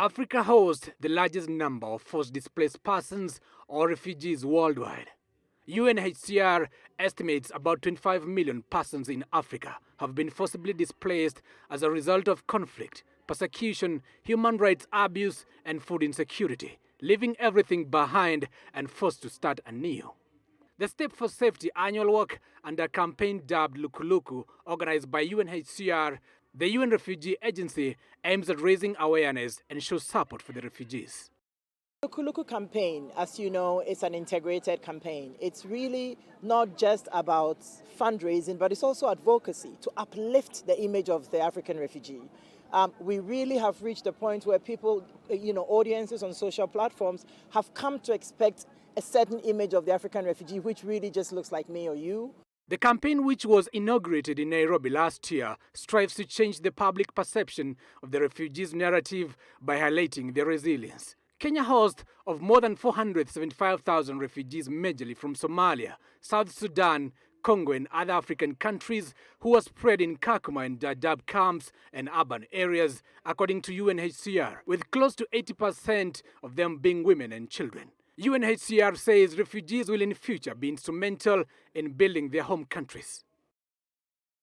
Africa hosts the largest number of forced displaced persons or refugees worldwide. UNHCR estimates about 25 million persons in Africa have been forcibly displaced as a result of conflict, persecution, human rights abuse, and food insecurity, leaving everything behind and forced to start anew. The Step for Safety annual work and a campaign dubbed LuQuLuQu, organized by UNHCR, the UN Refugee Agency, aims at raising awareness and shows support for the refugees. The LuQuLuQu campaign, as you know, is an integrated campaign. It's really not just about fundraising, but it's also advocacy to uplift the image of the African refugee. We really have reached a point where people, audiences on social platforms have come to expect a certain image of the African refugee, which really just looks like me or you. The campaign, which was inaugurated in Nairobi last year, strives to change the public perception of the refugees' narrative by highlighting their resilience. Kenya hosts of more than 475,000 refugees, majorly from Somalia, South Sudan, Congo, and other African countries, who are spread in Kakuma and Dadaab camps and urban areas, according to UNHCR, with close to 80% of them being women and children. UNHCR says refugees will in future be instrumental in building their home countries.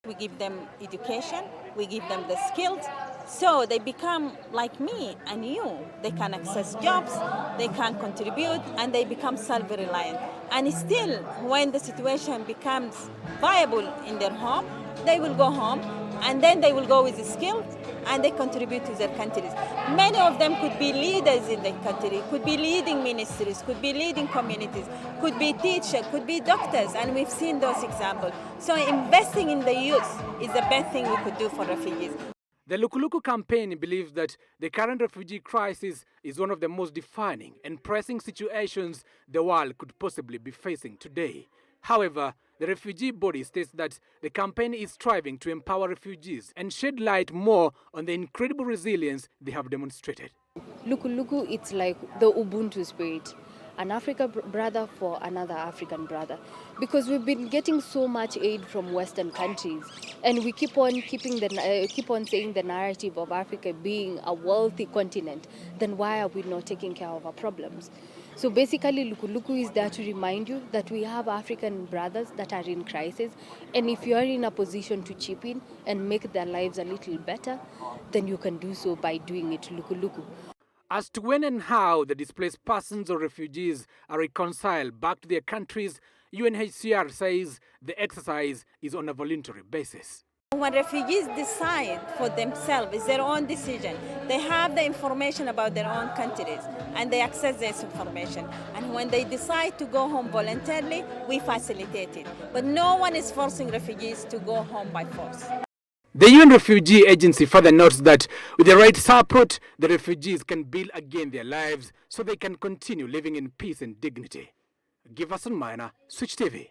We give them education, we give them the skills, so they become like me and you. They can access jobs, they can contribute, and they become self-reliant. And still, when the situation becomes viable in their home, they will go home, and then they will go with the skills, and they contribute to their countries. Many of them could be leaders in their country, could be leading ministries, could be leading communities, could be teachers, could be doctors, and we've seen those examples. So investing in the youth is the best thing we could do for refugees. The LuQuLuQu campaign believes that the current refugee crisis is one of the most defining and pressing situations the world could possibly be facing today. However, the refugee body states that the campaign is striving to empower refugees and shed light more on the incredible resilience they have demonstrated. LuQuLuQu, it's like the Ubuntu spirit, an African brother for another African brother. Because we've been getting so much aid from Western countries, and we keep on saying the narrative of Africa being a wealthy continent. Then why are we not taking care of our problems? So basically, LuQuLuQu is there to remind you that we have African brothers that are in crisis, and if you are in a position to chip in and make their lives a little better, then you can do so by doing it LuQuLuQu. As to when and how the displaced persons or refugees are reconciled back to their countries, UNHCR says the exercise is on a voluntary basis. When refugees decide for themselves, it's their own decision. They have the information about their own countries and they access this information. And when they decide to go home voluntarily, we facilitate it. But no one is forcing refugees to go home by force. The UN Refugee Agency further notes that with the right support, the refugees can build again their lives so they can continue living in peace and dignity. Giverson Maina, Switch TV.